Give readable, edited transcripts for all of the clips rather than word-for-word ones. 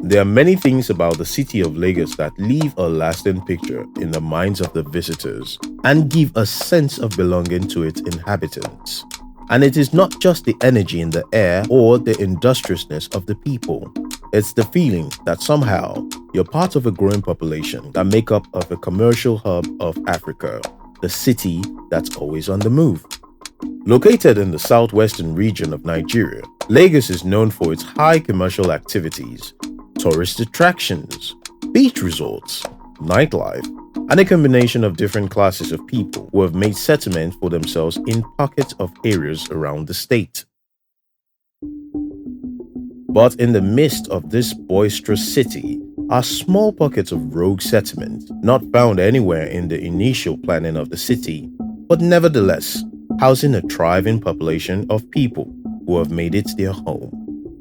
There are many things about the city of Lagos that leave a lasting picture in the minds of the visitors and give a sense of belonging to its inhabitants. And it is not just the energy in the air or the industriousness of the people. It's the feeling that somehow you're part of a growing population that make up of a commercial hub of Africa, the city that's always on the move. Located in the southwestern region of Nigeria, Lagos is known for its high commercial activities, tourist attractions, beach resorts, nightlife, and a combination of different classes of people who have made settlement for themselves in pockets of areas around the state. But in the midst of this boisterous city are small pockets of rogue settlement, not found anywhere in the initial planning of the city, but nevertheless housing a thriving population of people who have made it their home.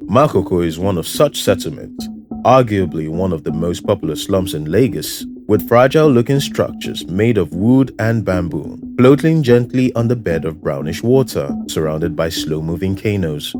Makoko is one of such settlements, arguably one of the most popular slums in Lagos, with fragile-looking structures made of wood and bamboo, floating gently on the bed of brownish water, surrounded by slow-moving canoes.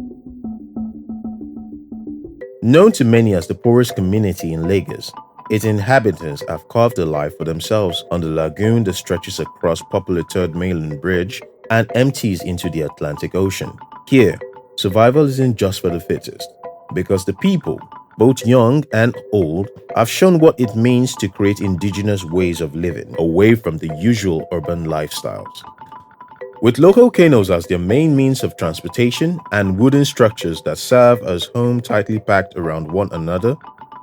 Known to many as the poorest community in Lagos, its inhabitants have carved a life for themselves on the lagoon that stretches across populated mainland bridge and empties into the Atlantic Ocean. Here, survival isn't just for the fittest, because the people, both young and old, have shown what it means to create indigenous ways of living away from the usual urban lifestyles. With local canoes as their main means of transportation and wooden structures that serve as home tightly packed around one another,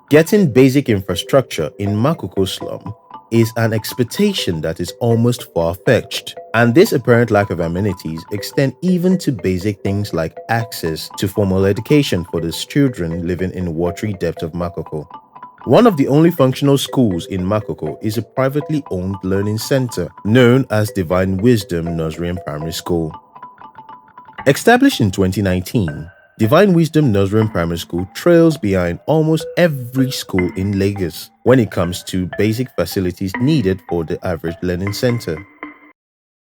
getting basic infrastructure in Makoko slum is an expectation that is almost far-fetched. And this apparent lack of amenities extend even to basic things like access to formal education for these children living in watery depth of Makoko. One of the only functional schools in Makoko is a privately owned learning center known as Divine Wisdom Nursery and Primary School. Established in 2019, Divine Wisdom Nursery and Primary School trails behind almost every school in Lagos when it comes to basic facilities needed for the average learning center.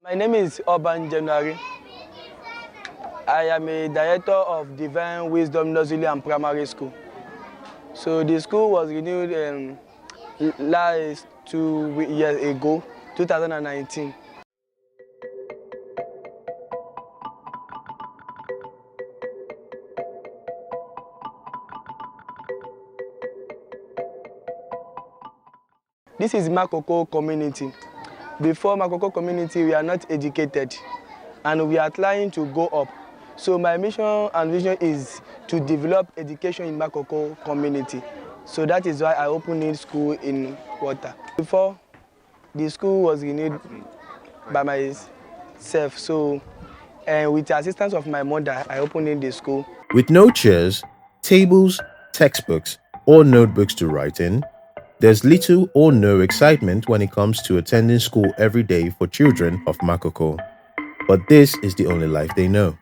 My name is Oban January. I am a director of Divine Wisdom Nursery and Primary School. So the school was renewed last 2 years ago, 2019. This is Makoko community. Before Makoko community, we are not educated and we are trying to go up. So my mission and vision is to develop education in Makoko community. So that is why I opened a school in Water. Before, the school was renewed by myself. So with the assistance of my mother, I opened the school. With no chairs, tables, textbooks, or notebooks to write in, there's little or no excitement when it comes to attending school every day for children of Makoko. But this is the only life they know.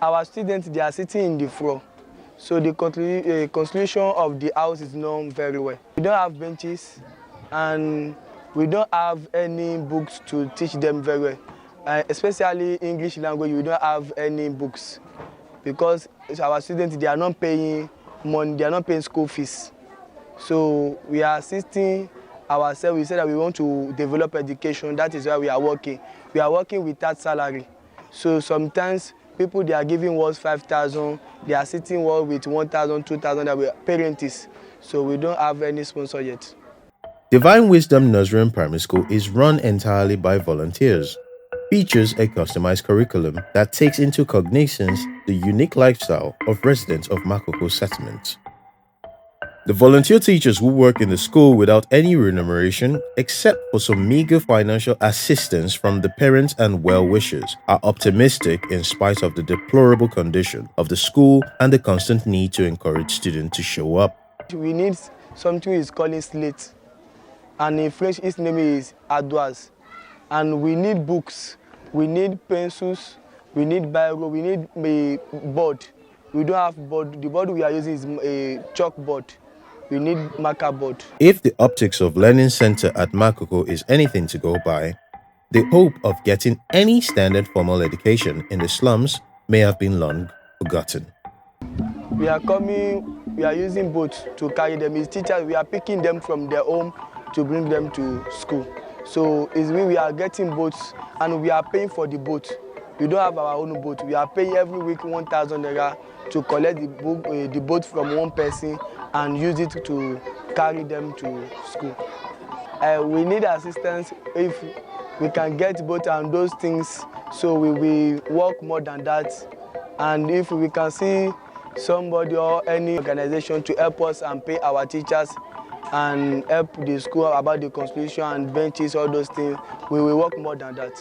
Our students, they are sitting in the floor. So the construction of the house is known very well. We don't have benches and we don't have any books to teach them very well. Especially English language, we don't have any books because our students, they are not paying money, they are not paying school fees. So we are assisting ourselves. We said that we want to develop education. That is why we are working. We are working without salary. So sometimes people, they are giving us 5,000. They are sitting with 1,000, 2,000 that we are parents. So we don't have any sponsor yet. Divine Wisdom Nursery and Primary School is run entirely by volunteers. Features a customized curriculum that takes into cognizance the unique lifestyle of residents of Makoko settlement. The volunteer teachers who work in the school without any remuneration, except for some meager financial assistance from the parents and well-wishers, are optimistic in spite of the deplorable condition of the school and the constant need to encourage students to show up. We need something is called slate, and in French its name is ardoise. And we need books We need pencils, we need biro, we need a board. We don't have board. The board we are using is a chalkboard. We need marker board. If the optics of Learning Center at Makoko is anything to go by, the hope of getting any standard formal education in the slums may have been long forgotten. We are using boats to carry them. As teachers, we are picking them from their home to bring them to school. So we are getting boats and we are paying for the boat. We don't have our own boat. We are paying every week 1,000 naira to collect the boat from one person and use it to carry them to school. We need assistance if we can get boat and those things, so we will work more than that. And if we can see somebody or any organization to help us and pay our teachers and help the school about the constitution and benches, all those things, we will work more than that.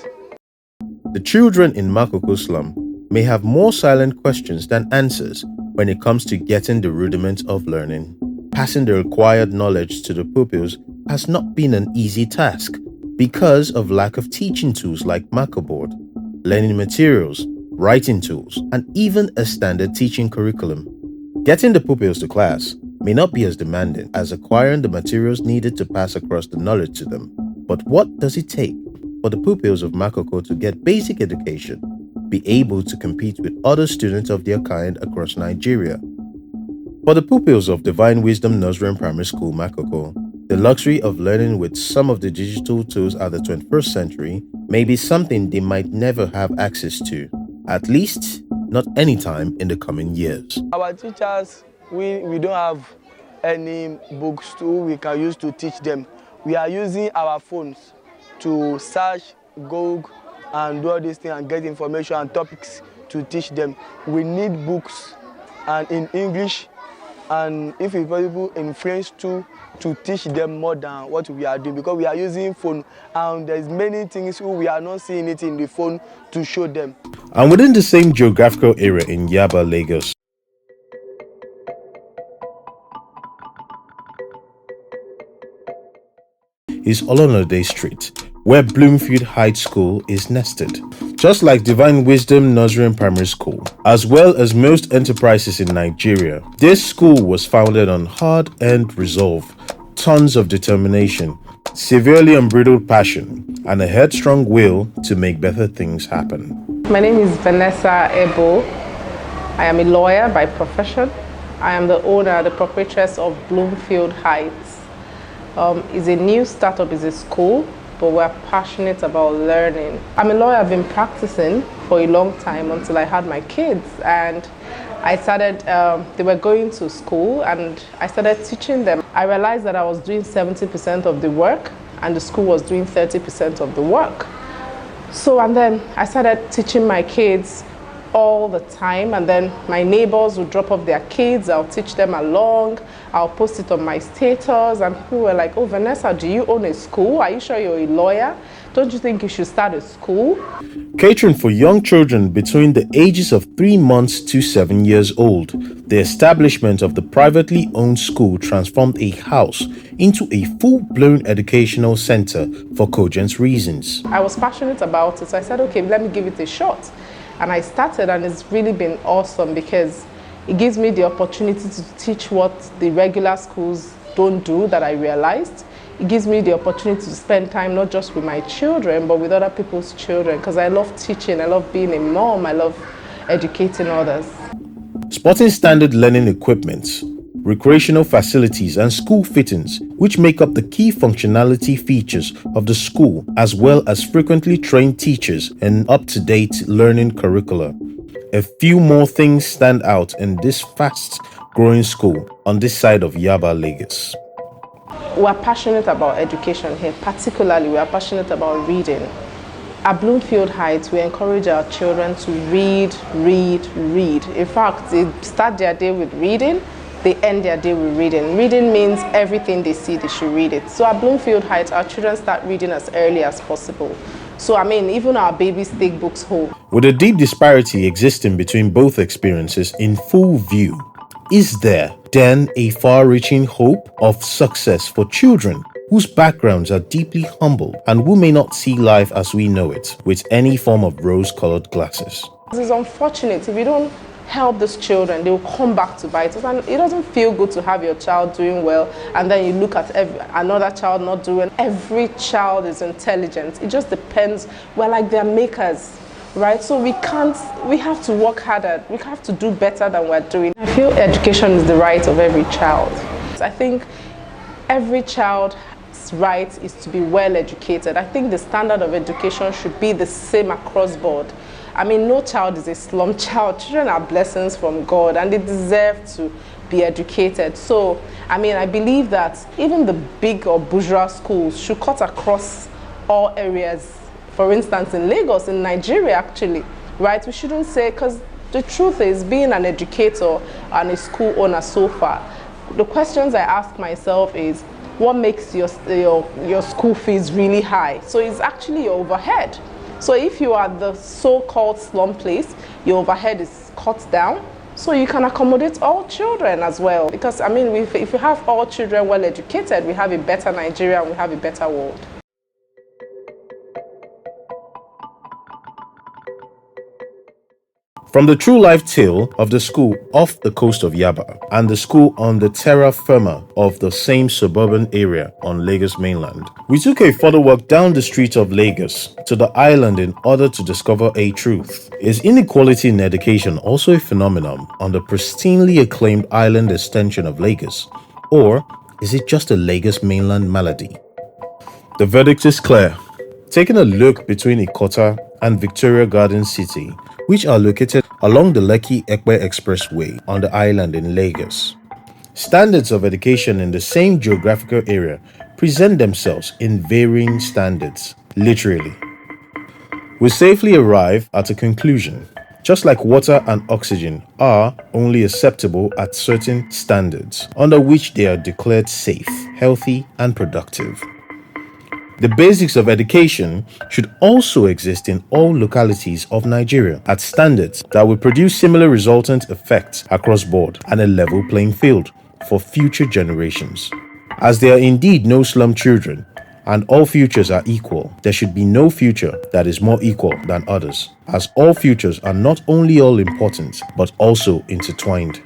The children in Makoko slum may have more silent questions than answers when it comes to getting the rudiments of learning. Passing the required knowledge to the pupils has not been an easy task because of lack of teaching tools like Macoboard, learning materials, writing tools, and even a standard teaching curriculum. Getting the pupils to class may not be as demanding as acquiring the materials needed to pass across the knowledge to them. But what does it take for the pupils of Makoko to get basic education, be able to compete with other students of their kind across Nigeria? For the pupils of Divine Wisdom Nursery and Primary School, Makoko, the luxury of learning with some of the digital tools of the 21st century may be something they might never have access to, at least not anytime in the coming years. Our teachers, we don't have any books we can use to teach them. We are using our phones to search, Google, and do all these things and get information and topics to teach them. We need books and in English, and if it's possible in French too, to teach them more than what we are doing, because we are using phone and there's many things we are not seeing it in the phone to show them. And within the same geographical area in Yaba, Lagos, is Olonode Street, where Bloomfield High School is nested. Just like Divine Wisdom Nursery and Primary School, as well as most enterprises in Nigeria, this school was founded on hard-earned resolve, tons of determination, severely unbridled passion, and a headstrong will to make better things happen. My name is Vanessa Ebo. I am a lawyer by profession. I am the owner, the proprietress of Bloomfield Heights. It's a new startup, it's a school, but we're passionate about learning. I'm a lawyer, I've been practicing for a long time until I had my kids, and I started, they were going to school and I started teaching them. I realized that I was doing 70% of the work and the school was doing 30% of the work. So, and then I started teaching my kids all the time, and then my neighbors would drop off their kids, I'll teach them along, I'll post it on my status, and people were like, oh, Vanessa, do you own a school? Are you sure you're a lawyer? Don't you think you should start a school? Catering for young children between the ages of 3 months to 7 years old, the establishment of the privately owned school transformed a house into a full-blown educational center for cogent reasons. I was passionate about it, so I said, okay, let me give it a shot. And I started, and it's really been awesome because it gives me the opportunity to teach what the regular schools don't do that I realized. It gives me the opportunity to spend time not just with my children, but with other people's children, because I love teaching, I love being a mom, I love educating others. Sporting standard learning equipment, recreational facilities, and school fittings, which make up the key functionality features of the school, as well as frequently trained teachers and up-to-date learning curricula. A few more things stand out in this fast-growing school on this side of Yaba, Lagos. We're passionate about education here, particularly we are passionate about reading. At Bloomfield Heights, we encourage our children to read. In fact, they start their day with reading, they end their day with reading. Reading means everything they see, they should read it. So at Bloomfield Heights, our children start reading as early as possible. So I mean, even our babies take books home. With a deep disparity existing between both experiences in full view, is there then a far-reaching hope of success for children whose backgrounds are deeply humble and who may not see life as we know it with any form of rose-colored glasses. It's unfortunate if you don't help these children, they will come back to bite us, and it doesn't feel good to have your child doing well and then you look at another child not doing. Every child is intelligent. It just depends. We're like their makers, right? So we have to work harder. We have to do better than we're doing. I feel education is the right of every child. I think every child's right is to be well educated. I think the standard of education should be the same across board. I mean, no child is a slum child. Children are blessings from God and they deserve to be educated. So, I mean, I believe that even the big or bourgeois schools should cut across all areas. For instance, in Lagos, in Nigeria actually, right? We shouldn't say, because the truth is, being an educator and a school owner so far, the questions I ask myself is, what makes your school fees really high? So it's actually your overhead. So if you are the so-called slum place, your overhead is cut down, so you can accommodate all children as well. Because I mean, if you have all children well educated, we have a better Nigeria and we have a better world. From the true life tale of the school off the coast of Yaba and the school on the terra firma of the same suburban area on Lagos mainland, we took a further walk down the streets of Lagos to the island in order to discover a truth. Is inequality in education also a phenomenon on the pristinely acclaimed island extension of Lagos, or is it just a Lagos mainland malady? The verdict is clear. Taking a look between Ikota and Victoria Garden City, which are located along the Lekki-Ekpe Expressway on the island in Lagos, standards of education in the same geographical area present themselves in varying standards, literally. We safely arrive at a conclusion. Just like water and oxygen are only acceptable at certain standards, under which they are declared safe, healthy, and productive. The basics of education should also exist in all localities of Nigeria at standards that will produce similar resultant effects across board and a level playing field for future generations. As there are indeed no slum children and all futures are equal, there should be no future that is more equal than others, as all futures are not only all important but also intertwined.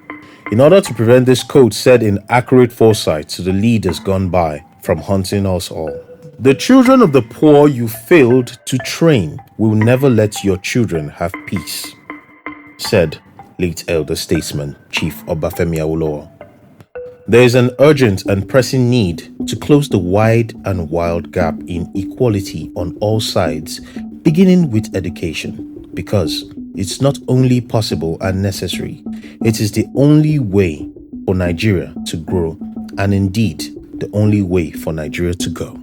In order to prevent this code said in accurate foresight to the leaders gone by from haunting us all. The children of the poor you failed to train will never let your children have peace, said late elder statesman Chief Obafemi Awolowo. There is an urgent and pressing need to close the wide and wild gap in equality on all sides, beginning with education, because it's not only possible and necessary, it is the only way for Nigeria to grow, and indeed the only way for Nigeria to go.